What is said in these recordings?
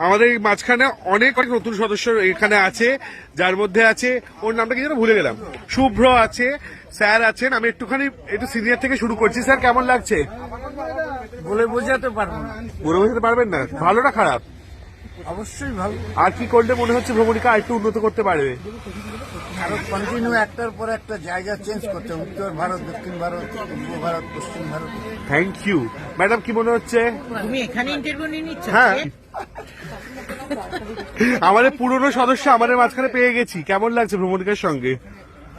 আমাদের এই মাঝখানে অনেক অনেক নতুন সদস্য এখানে আছে, যার মধ্যে আছে, ওর নামটা কি যেন ভুলে গেলাম, শুভ্র আছে, স্যার আছেন। আমি একটু সিনিয়র থেকে শুরু করছি। স্যার কেমন লাগছে? বলে বোঝাতে পারবো না। বলে বোঝাতে পারবেন না? ভালো না খারাপ? অবশ্যই ভালো। আর কি করলে মনে হচ্ছে ভ্রমণিকা আর একটু উন্নত করতে পারবে? আরো কন্টিনিউ একটার পর একটা জায়গা চেঞ্জ করতে, উত্তর ভারত, দক্ষিণ ভারত, পূর্ব ভারত, পশ্চিম ভারত। Thank you. ম্যাডাম কি মনে হচ্ছে? তুমি এখানে ইন্টারভিউ নিয়ে নিচ্ছ? হ্যাঁ, আমাদের পুরনো সদস্য আমাদের মাঝখানে পেয়ে গেছি। কেমন লাগছে ভ্রমণিকার সঙ্গে?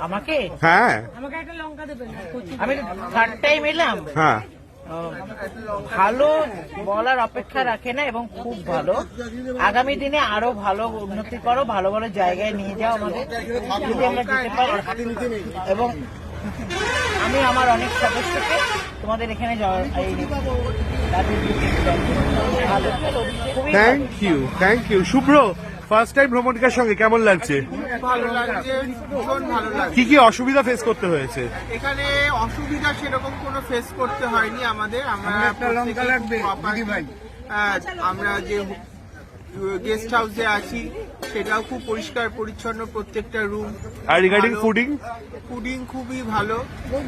আমাকে হ্যাঁ আমাকে একটা লঙ্কা দেবেন। আমি থার্ড টাইম এলাম। হ্যাঁ, ভালো বলার অপেক্ষা রাখে না এবং খুব ভালো। আগামী দিনে আরো ভালো উন্নতি করো, ভালো ভালো জায়গায় নিয়ে যাও আমাদের, যদি আমরা যেতে পারি। এবং আমি আমার অনেক সদস্যকে তোমাদের এখানে thank you, thank you. Shubhra, first time ভ্রমণিকার সঙ্গে কেমন লাগছে? ভালো লাগছে, ভীষণ ভালো লাগছে। কি কি অসুবিধা ফেস করতে হয়েছে? এখানে অসুবিধা সেরকম কোনো ফেস করতে হয়নি আমাদের। আমরা একটা লঙ্কা লাগবে দিদি ভাই। আমরা যে গেস্ট হাউসে আছি সেটাও খুব পরিষ্কার পরিচ্ছন্ন, প্রত্যেকটা রুম। আর রিগার্ডিং ফুডিং? ফুডিং খুবই ভালো,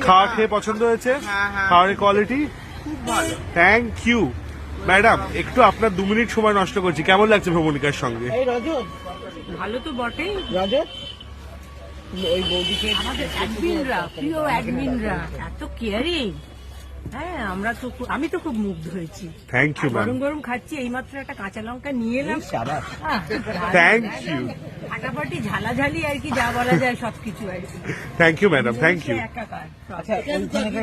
খাওয়া খেয়ে পছন্দ হয়েছে? হ্যাঁ, হ্যাঁ। খাওয়ার কোয়ালিটি? খুব ভালো। Thank you. ম্যাডাম, একটু আপনার 2 মিনিট সময় নষ্ট করছি। কেমন লাগছে ভ্রমণিকার সঙ্গে? এই রজত, ভালো তো বটেই। রজত ওই বৌদিকে আমাদের অ্যাডমিনরা, প্রিয় অ্যাডমিনরা এত কেয়ারিং। হ্যাঁ, আমি তো খুব মুগ্ধ হয়েছি। Thank you ma'am. গরম গরম খাচ্ছি, এইমাত্র একটা কাঁচা লঙ্কা নিয়ে এলাম। থ্যাংক ইউ, ফাটাফাটি ঝালাঝালি আর কি, যা বলা যায় সবকিছু আর কি। Thank you madam, thank you. একাকার। আচ্ছা, ওইখানে